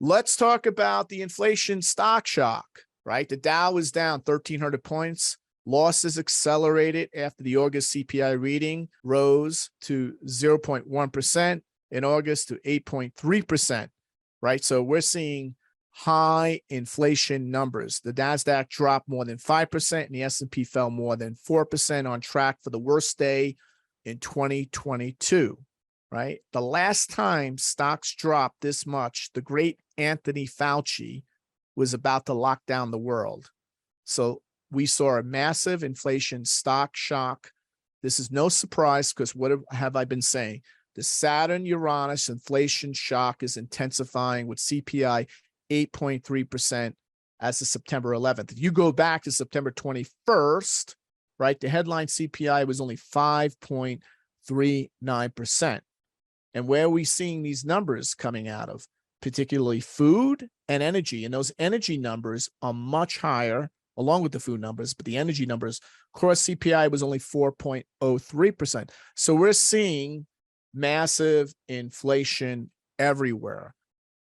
Let's talk about the inflation stock shock, right? The Dow is down 1,300 points. Losses accelerated after the August CPI reading rose to 0.1%, in August to 8.3%, right? So we're seeing high inflation numbers. The NASDAQ dropped more than 5% and the S&P fell more than 4%, on track for the worst day in 2022, right? The last time stocks dropped this much, the great Anthony Fauci was about to lock down the world. So we saw a massive inflation stock shock. This is no surprise, because what have I been saying? The Saturn-Uranus inflation shock is intensifying, with CPI 8.3% as of September 11th. If you go back to September 21st, right, the headline CPI was only 5.39%. And where are we seeing these numbers coming out of? Particularly food and energy. And those energy numbers are much higher, along with the food numbers, but the energy numbers, core CPI was only 4.03%. So we're seeing massive inflation everywhere.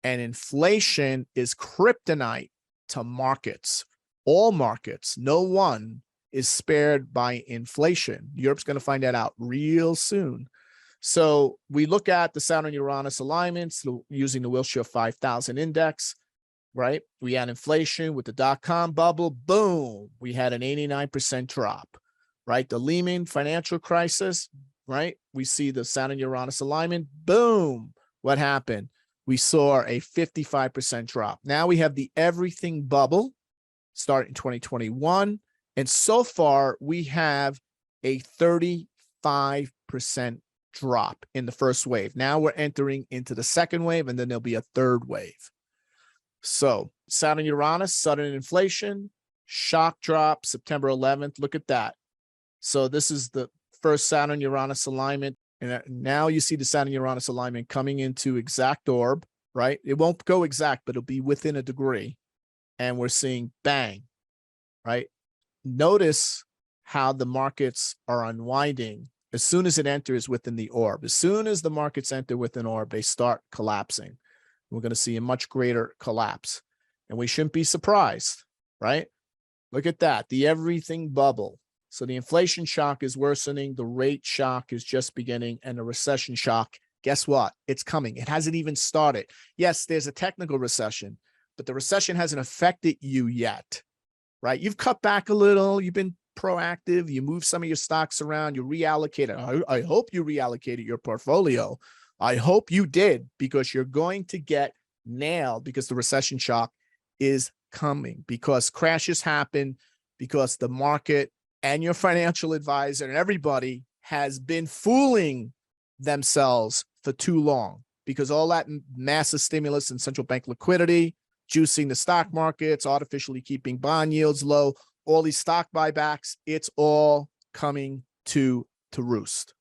And inflation is kryptonite to markets. All markets, no one is spared by inflation. Europe's going to find that out real soon. So we look at the Saturn-Uranus alignments using the Wilshire 5000 index, right? We had inflation with the dot-com bubble. Boom. We had an 89% drop, right? The Lehman financial crisis, right? We see the Saturn-Uranus alignment. Boom. What happened? We saw a 55% drop. Now we have the everything bubble starting in 2021. And so far, we have a 35% drop in the first wave. Now we're entering into the second wave, and then there'll be a third wave. So Saturn-Uranus, sudden inflation, shock drop, September 11th. Look at that. So this is the first Saturn-Uranus alignment. And now you see the Saturn-Uranus alignment coming into exact orb, right? It won't go exact, but it'll be within a degree. And we're seeing bang, right? Notice how the markets are unwinding as soon as it enters within the orb. As soon as the markets enter within orb, they start collapsing. We're going to see a much greater collapse. And we shouldn't be surprised, right? Look at that, the everything bubble. So the inflation shock is worsening, the rate shock is just beginning, and the recession shock, guess what? It's coming. It hasn't even started. Yes, there's a technical recession, but the recession hasn't affected you yet, right? You've cut back a little, you've been proactive, you move some of your stocks around, you reallocated. I hope you reallocated your portfolio. I hope you did, because you're going to get nailed, because the recession shock is coming, because crashes happen, because the market and your financial advisor and everybody has been fooling themselves for too long, because all that massive stimulus and central bank liquidity, juicing the stock markets, artificially keeping bond yields low, all these stock buybacks, it's all coming to roost.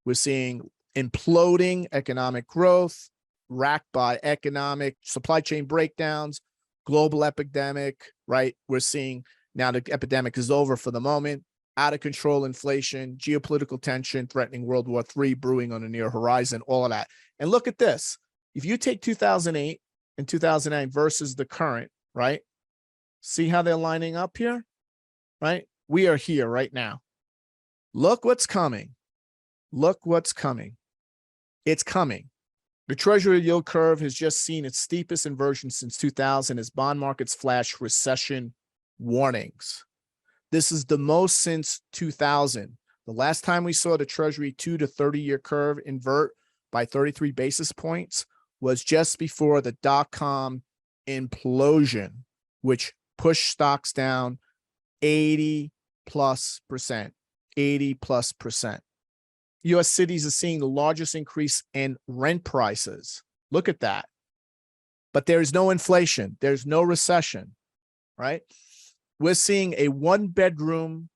We're seeing imploding economic growth, racked by economic supply chain breakdowns, global epidemic, right? We're seeing now the epidemic is over for the moment, out of control inflation, geopolitical tension threatening World War III brewing on the near horizon, all of that. And look at this. If you take 2008 and 2009 versus the current, right? See how they're lining up here, right? We are here right now. Look what's coming. Look what's coming. It's coming. The Treasury yield curve has just seen its steepest inversion since 2000 as bond markets flash recession warnings. This is the most since 2000. The last time we saw the Treasury 2 to 30-year curve invert by 33 basis points was just before the dot-com implosion, which pushed stocks down 80+%. 80+%. U.S. cities are seeing the largest increase in rent prices. Look at that. But there's no inflation. There's no recession, right? We're seeing a one-bedroom,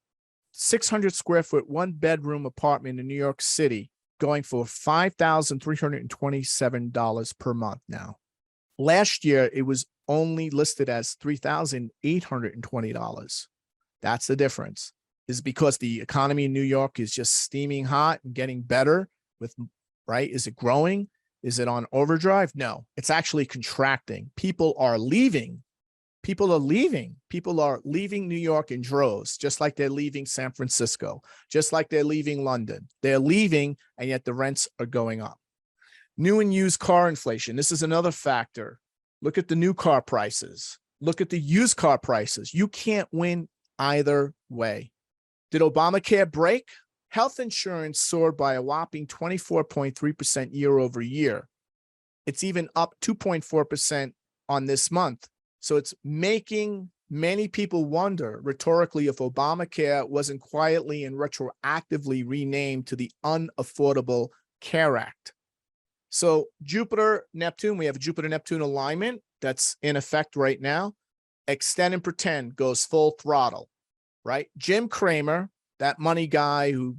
600 square foot, one-bedroom apartment in New York City going for $5,327 per month now. Last year, it was only listed as $3,820. That's the difference. Is because the economy in New York is just steaming hot and getting better with, right? Is it growing? Is it on overdrive? No, it's actually contracting. People are leaving. People are leaving. People are leaving New York in droves, just like they're leaving San Francisco, just like they're leaving London. They're leaving, and yet the rents are going up. New and used car inflation. This is another factor. Look at the new car prices. Look at the used car prices. You can't win either way. Did Obamacare break? Health insurance soared by a whopping 24.3% year over year. It's even up 2.4% on this month. So it's making many people wonder rhetorically if Obamacare wasn't quietly and retroactively renamed to the Unaffordable Care Act. So Jupiter-Neptune, we have a Jupiter-Neptune alignment that's in effect right now. Extend and pretend goes full throttle, right? Jim Cramer, that money guy who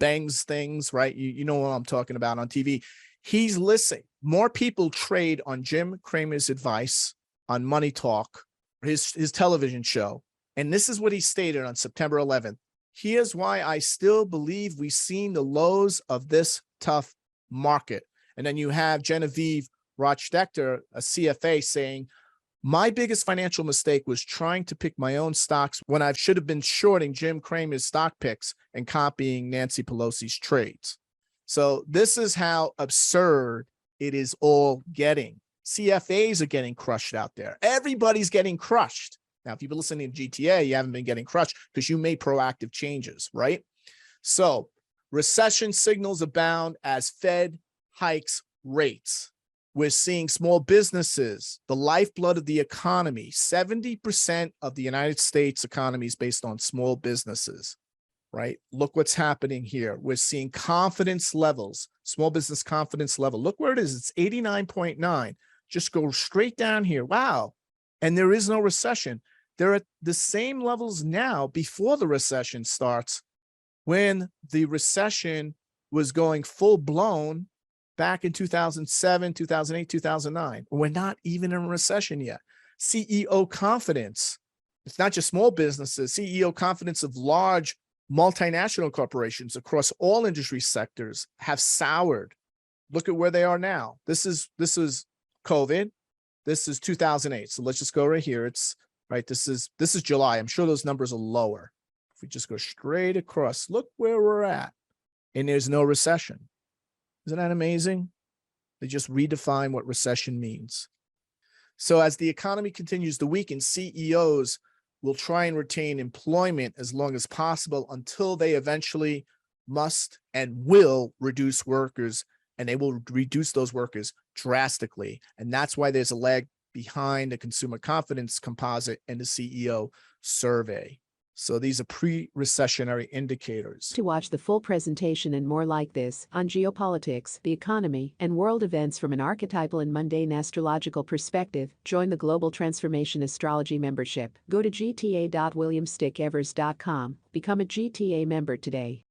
bangs things, right? You know what I'm talking about on TV. He's listening. More people trade on Jim Cramer's advice on Money Talk, his television show. And this is what he stated on September 11th. Here's why I still believe we've seen the lows of this tough market. And then you have Genevieve Rochdechter, a CFA, saying, my biggest financial mistake was trying to pick my own stocks when I should have been shorting Jim Cramer's stock picks and copying Nancy Pelosi's trades. So this is how absurd it is all getting. CFAs are getting crushed out there. Everybody's getting crushed. Now, if you've been listening to GTA, you haven't been getting crushed because you made proactive changes, right? So recession signals abound as Fed hikes rates. We're seeing small businesses, the lifeblood of the economy. 70% of the United States economy is based on small businesses, right? Look what's happening here. We're seeing confidence levels, small business confidence level. Look where it is. It's 89.9. Just go straight down here. Wow. And there is no recession. They're at the same levels now before the recession starts, when the recession was going full blown back in 2007, 2008, 2009. We're not even in a recession yet. CEO confidence. It's not just small businesses. CEO confidence of large multinational corporations across all industry sectors have soured. Look at where they are now. This is COVID. This is 2008. So let's just go right here. It's right. This is July. I'm sure those numbers are lower. If we just go straight across, look where we're at, and there's no recession. Isn't that amazing? They just redefine what recession means. So as the economy continues to weaken, CEOs will try and retain employment as long as possible until they eventually must and will reduce workers, and they will reduce those workers drastically. And that's why there's a lag behind the consumer confidence composite and the CEO survey. So these are pre-recessionary indicators. To watch the full presentation and more like this on geopolitics, the economy, and world events from an archetypal and mundane astrological perspective, join the Global Transformation Astrology membership. Go to gta.williamstickevers.com. Become a GTA member today.